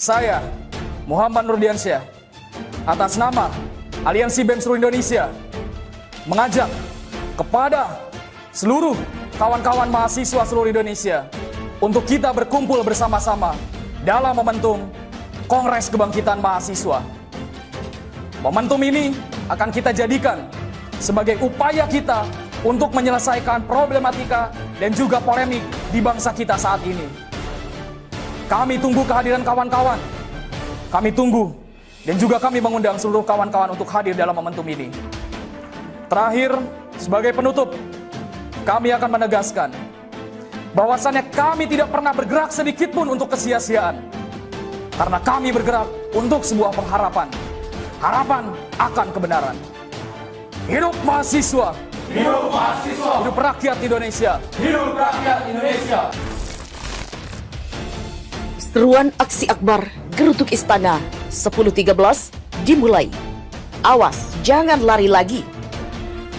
Saya, Muhammad Nurdiansyah, atas nama Aliansi BEM seluruh Indonesia, mengajak kepada seluruh kawan-kawan mahasiswa seluruh Indonesia untuk kita berkumpul bersama-sama dalam momentum Kongres Kebangkitan Mahasiswa. Momentum ini akan kita jadikan sebagai upaya kita untuk menyelesaikan problematika dan juga polemik di bangsa kita saat ini. Kami tunggu kehadiran kawan-kawan. Kami tunggu dan juga kami mengundang seluruh kawan-kawan untuk hadir dalam momentum ini. Terakhir, sebagai penutup, kami akan menegaskan bahwasannya kami tidak pernah bergerak sedikit pun untuk kesia-siaan. Karena kami bergerak untuk sebuah pengharapan. Harapan akan kebenaran. Hidup mahasiswa. Hidup mahasiswa. Hidup rakyat Indonesia. Hidup rakyat Indonesia. Seruan aksi akbar Gerutuk Istana 10.13 dimulai. Awas, jangan lari lagi.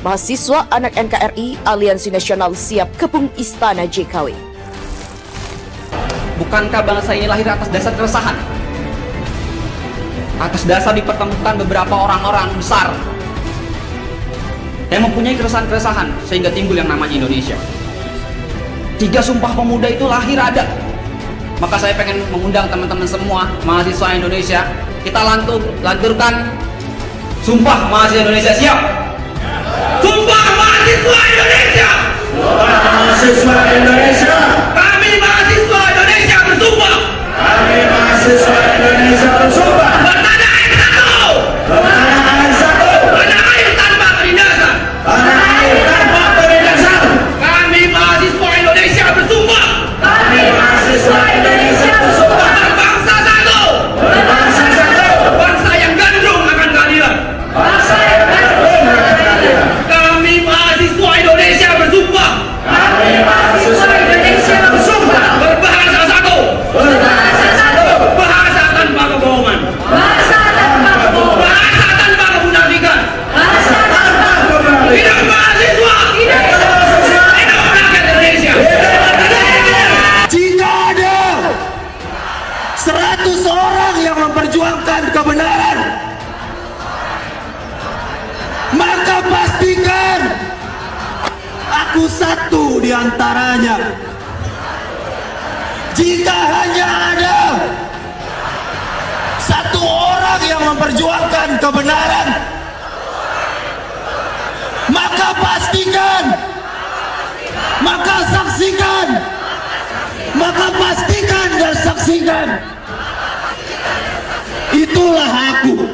Mahasiswa anak NKRI Aliansi Nasional siap kepung Istana JKW. Bukankah bangsa ini lahir atas dasar keresahan? Atas dasar dipertemukan beberapa orang-orang besar yang mempunyai keresahan-keresahan sehingga timbul yang namanya Indonesia. 3 Sumpah Pemuda itu lahir ada. Maka saya pengen mengundang teman-teman semua mahasiswa Indonesia, kita lanturkan Sumpah Mahasiswa Indonesia. Siap? Sumpah Mahasiswa Indonesia. Sumpah mahasiswa Indonesia. Kami mahasiswa Indonesia bersumpah. Kami mahasiswa Indonesia bersumpah. Bertanah air satu. Bertanah air satu. Tanah air tanpa penindasan. Tanah air tanpa penindasan. Kami mahasiswa Indonesia bersumpah. Kami mahasiswa Indonesia bersumpah. Berbangsa satu. Berbangsa satu. Bangsa yang gandrung akan keadilan. Bangsa yang gandrung akan keadilan. Kami mahasiswa Indonesia bersumpah. Kami mahasiswa Indonesia bersumpah. Berbahasa satu. Berbangsa satu. Bahasa tanpa kebohongan. Bahasa tanpa kebohongan. Bahasa tanpa kemunafikan. Bahasa tanpa kemunafikan. Hidup mahasiswa. Hidup mahasiswa. Hidup rakyat Indonesia. Jika ada 100 orang yang memperjuangkan kebenaran, maka pastikan aku satu di antaranya. Jika hanya ada 1 orang yang memperjuangkan kebenaran, maka pastikan, maka saksikan, maka pastikan dan saksikan, itulah aku.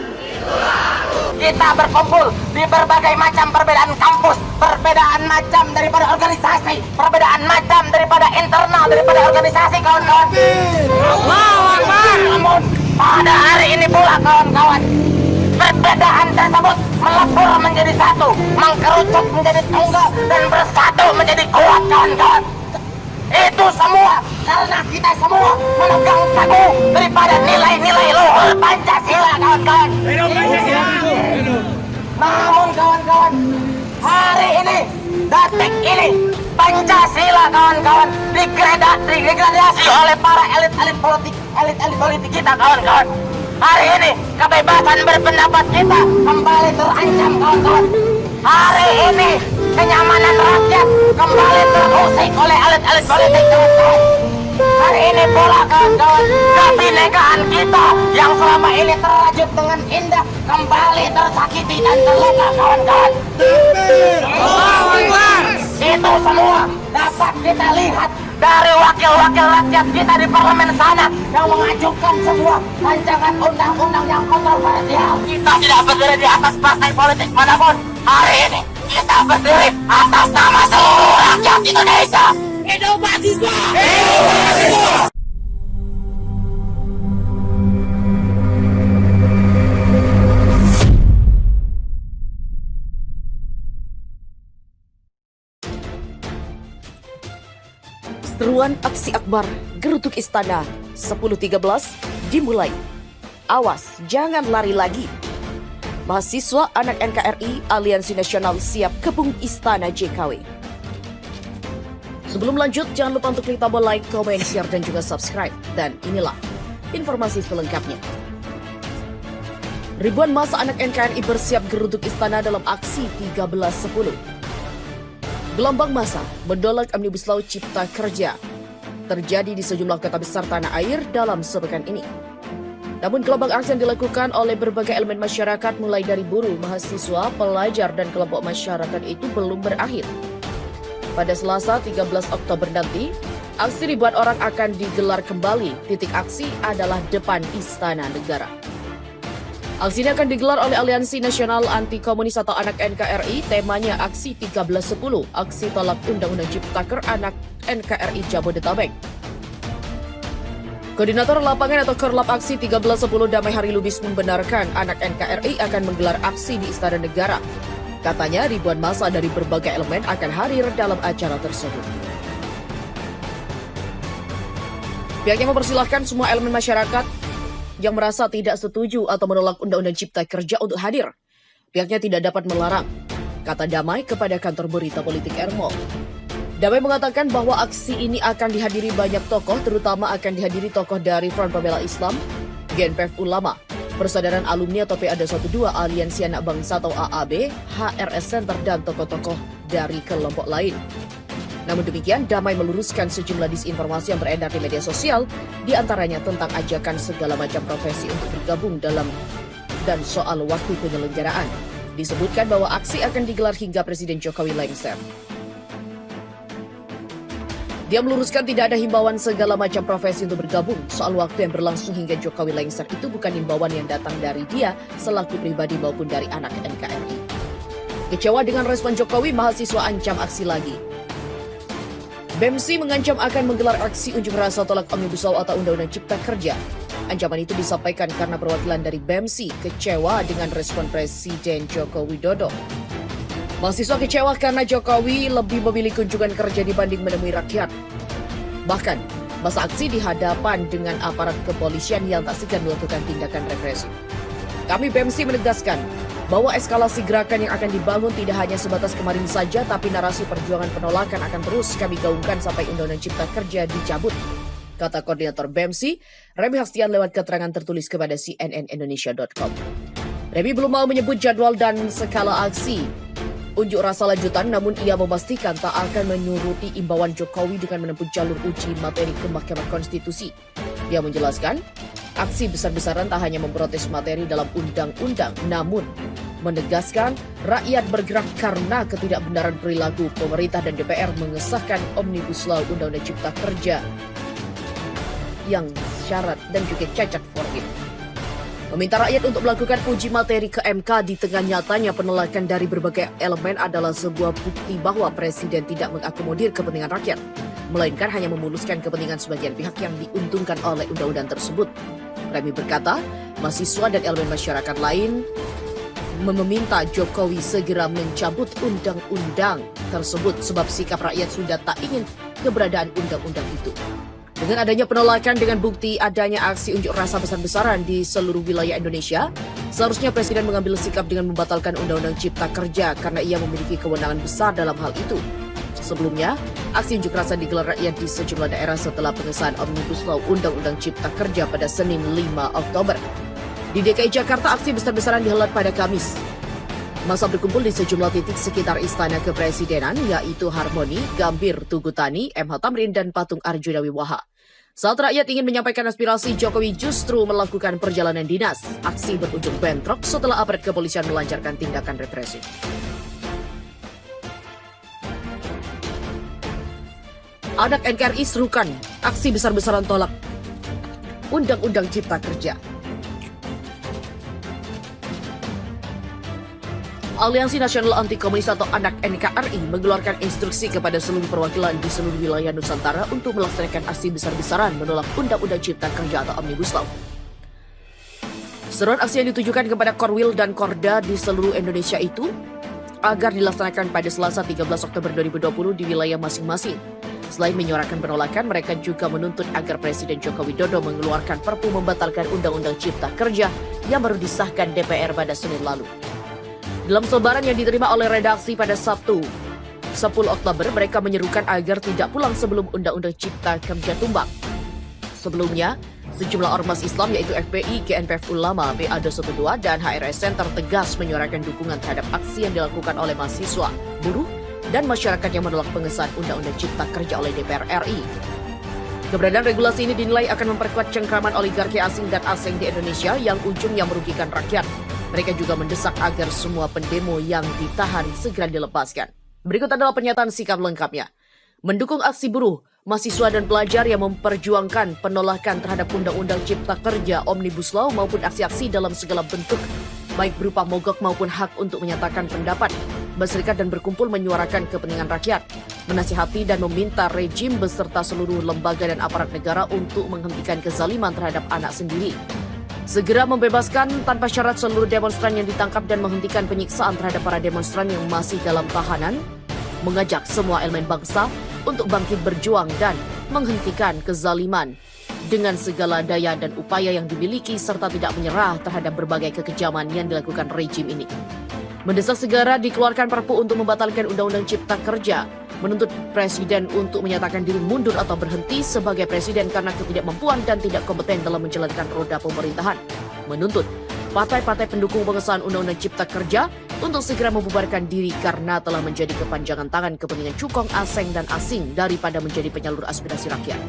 Kita berkumpul di berbagai macam perbedaan kampus, perbedaan macam daripada organisasi, perbedaan macam daripada internal, daripada organisasi, kawan-kawan. Namun pada hari ini pula, kawan-kawan, perbedaan tersebut melebur menjadi satu, mengkerucut menjadi tunggal, dan bersatu menjadi kuat, kawan-kawan. Itu semua karena kita semua memegang teguh daripada nilai-nilai luhur Pancasila, kawan-kawan. Namun kawan-kawan, hari ini, detik ini, Pancasila, kawan-kawan, degradasi oleh para elit-elit politik kita, kawan-kawan. Hari ini kebebasan berpendapat kita kembali terancam, kawan-kawan. Hari ini kenyamanan rakyat kembali terusik oleh elit-elit politik, kawan-kawan. Hari ini pula, kawan-kawan, kebinekaan kita yang selama ini terajut dengan indah kembali tersakiti dan terluka, kawan-kawan. Itu semua dapat kita lihat dari wakil-wakil rakyat kita di parlemen sana yang mengajukan sebuah rancangan undang-undang yang kontroversial. Kita tidak berdiri di atas partai politik manapun. Hari ini kita berdiri atas nama seluruh rakyat Indonesia. Hidup mahasiswa! Hidup mahasiswa! Seruan aksi akbar Gerutuk Istana 10.13 dimulai. Awas, jangan lari lagi. Mahasiswa anak NKRI Aliansi Nasional siap kepung Istana JKW. Sebelum lanjut, jangan lupa untuk klik tombol like, comment, share, dan juga subscribe. Dan inilah Informasi selengkapnya. Ribuan massa anak NKRI bersiap geruduk istana dalam aksi 13.10. Gelombang massa menolak Omnibus Law Cipta Kerja terjadi di sejumlah kota besar tanah air dalam sepekan ini. Namun gelombang aksi yang dilakukan oleh berbagai elemen masyarakat mulai dari buruh, mahasiswa, pelajar, dan kelompok masyarakat itu belum berakhir. Pada Selasa 13 Oktober nanti, aksi ribuan orang akan digelar kembali. Titik aksi adalah depan Istana Negara. Aksi ini akan digelar oleh Aliansi Nasional Anti Komunis atau Anak NKRI. Temanya Aksi 13.10, Aksi Tolak Undang-Undang Ciptaker Anak NKRI Jabodetabek. Koordinator Lapangan atau Korlap Aksi 13.10 Damai Hari Lubis membenarkan Anak NKRI akan menggelar aksi di Istana Negara. Katanya ribuan massa dari berbagai elemen akan hadir dalam acara tersebut. Pihaknya mempersilahkan semua elemen masyarakat yang merasa tidak setuju atau menolak Undang-Undang Cipta Kerja untuk hadir. Pihaknya tidak dapat melarang, kata Damai kepada kantor berita politik Ermol. Damai mengatakan bahwa aksi ini akan dihadiri banyak tokoh, terutama akan dihadiri tokoh dari Front Pembela Islam, GNPF Ulama, Persaudaraan Alumni atau PA212, Aliansi Anak Bangsa atau AAB, HRS Center, dan tokoh-tokoh dari kelompok lain. Namun demikian, Damai meluruskan sejumlah disinformasi yang beredar di media sosial, diantaranya tentang ajakan segala macam profesi untuk bergabung dalam dan soal waktu penyelenggaraan. Disebutkan bahwa aksi akan digelar hingga Presiden Jokowi lengser. Dia meluruskan tidak ada himbauan segala macam profesi untuk bergabung. Soal waktu yang berlangsung hingga Jokowi lengser itu bukan himbauan yang datang dari dia selaku pribadi maupun dari anak NKRI. Kecewa dengan respon Jokowi, mahasiswa ancam aksi lagi. BEMSI mengancam akan menggelar aksi unjuk rasa tolak Omnibus Law atau Undang-Undang Cipta Kerja. Ancaman itu disampaikan karena perwakilan dari BEMSI kecewa dengan respon Presiden Joko Widodo. Mahasiswa kecewa karena Jokowi lebih memilih kunjungan kerja dibanding menemui rakyat. Bahkan, masa aksi di hadapan dengan aparat kepolisian yang tak segan melakukan tindakan represif. Kami BEMSI menegaskan bahwa eskalasi gerakan yang akan dibangun tidak hanya sebatas kemarin saja, tapi narasi perjuangan penolakan akan terus kami gaungkan sampai Undang-Undang Cipta Kerja dicabut, kata Koordinator BEMSI, Remi Hastian lewat keterangan tertulis kepada cnnindonesia.com. Remi belum mau menyebut jadwal dan skala aksi unjuk rasa lanjutan, namun ia memastikan tak akan menuruti imbauan Jokowi dengan menempuh jalur uji materi ke Mahkamah Konstitusi. Ia menjelaskan, aksi besar-besaran tak hanya memprotes materi dalam undang-undang, namun menegaskan rakyat bergerak karena ketidakbenaran perilaku pemerintah dan DPR mengesahkan Omnibus Law Undang-Undang Cipta Kerja yang syarat dan juga cacat formil. Meminta rakyat untuk melakukan uji materi ke MK di tengah nyatanya penolakan dari berbagai elemen adalah sebuah bukti bahwa Presiden tidak mengakomodir kepentingan rakyat, melainkan hanya memuluskan kepentingan sebagian pihak yang diuntungkan oleh undang-undang tersebut. Remi berkata, mahasiswa dan elemen masyarakat lain meminta Jokowi segera mencabut undang-undang tersebut sebab sikap rakyat sudah tak ingin keberadaan undang-undang itu. Dengan adanya penolakan dengan bukti adanya aksi unjuk rasa besar-besaran di seluruh wilayah Indonesia, seharusnya Presiden mengambil sikap dengan membatalkan Undang-Undang Cipta Kerja karena ia memiliki kewenangan besar dalam hal itu. Sebelumnya, aksi unjuk rasa digelar rakyat di sejumlah daerah setelah pengesahan Omnibus Law Undang-Undang Cipta Kerja pada Senin 5 Oktober. Di DKI Jakarta, aksi besar-besaran dihelat pada Kamis. Masa berkumpul di sejumlah titik sekitar Istana Kepresidenan, yaitu Harmoni, Gambir, Tugu Tani, MH Tamrin, dan Patung Arjuna Wiwaha. Saat rakyat ingin menyampaikan aspirasi, Jokowi justru melakukan perjalanan dinas. Aksi berujung bentrok setelah aparat kepolisian melancarkan tindakan represif. Anak NKRI serukan aksi besar-besaran tolak Undang-Undang Cipta Kerja. Aliansi Nasional Anti Komunis atau Anak NKRI mengeluarkan instruksi kepada seluruh perwakilan di seluruh wilayah Nusantara untuk melaksanakan aksi besar-besaran menolak Undang-Undang Cipta Kerja atau Omnibus Law. Seruan aksi yang ditujukan kepada Korwil dan Korda di seluruh Indonesia itu agar dilaksanakan pada Selasa 13 Oktober 2020 di wilayah masing-masing. Selain menyuarakan penolakan, mereka juga menuntut agar Presiden Joko Widodo mengeluarkan Perpu membatalkan Undang-Undang Cipta Kerja yang baru disahkan DPR pada Senin lalu. Dalam selebaran yang diterima oleh redaksi pada Sabtu 10 Oktober, mereka menyerukan agar tidak pulang sebelum Undang-Undang Cipta Kerja tumbang. Sebelumnya, Sejumlah ormas Islam yaitu FPI, GNPF Ulama, PA212, dan HRS Center tegas menyuarakan dukungan terhadap aksi yang dilakukan oleh mahasiswa, buruh, dan masyarakat yang menolak pengesahan Undang-Undang Cipta Kerja oleh DPR RI. Keberadaan regulasi ini dinilai akan memperkuat cengkraman oligarki asing dan asing di Indonesia yang ujungnya merugikan rakyat. Mereka juga mendesak agar semua pendemo yang ditahan segera dilepaskan. Berikut adalah pernyataan sikap lengkapnya. Mendukung aksi buruh, mahasiswa dan pelajar yang memperjuangkan penolakan terhadap Undang-Undang Cipta Kerja, Omnibus Law maupun aksi-aksi dalam segala bentuk, baik berupa mogok maupun hak untuk menyatakan pendapat, berserikat dan berkumpul menyuarakan kepentingan rakyat, menasihati dan meminta rejim beserta seluruh lembaga dan aparat negara untuk menghentikan kezaliman terhadap anak sendiri. Segera membebaskan tanpa syarat seluruh demonstran yang ditangkap dan menghentikan penyiksaan terhadap para demonstran yang masih dalam tahanan, mengajak semua elemen bangsa untuk bangkit berjuang dan menghentikan kezaliman dengan segala daya dan upaya yang dimiliki serta tidak menyerah terhadap berbagai kekejaman yang dilakukan rejim ini. Mendesak segera dikeluarkan Perpu untuk membatalkan Undang-Undang Cipta Kerja, menuntut Presiden untuk menyatakan diri mundur atau berhenti sebagai Presiden karena ketidakmampuan dan tidak kompeten dalam menjalankan roda pemerintahan, menuntut partai-partai pendukung pengesahan Undang-Undang Cipta Kerja untuk segera membubarkan diri karena telah menjadi kepanjangan tangan kepentingan cukong asing dan asing daripada menjadi penyalur aspirasi rakyat.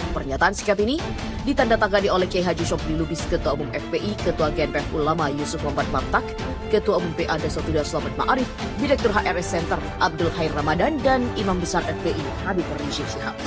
Pernyataan sikap ini ditandatangani oleh Kiai Haji Syobli Lubis, Ketua Umum FPI, Ketua GNPF Ulama Yusuf Muhammad Maktak, Ketua Umum PA212 Slamet Ma'arif, Direktur HRS Center Abdul Khair Ramadan, dan Imam Besar FPI Habib Rizik Syihab.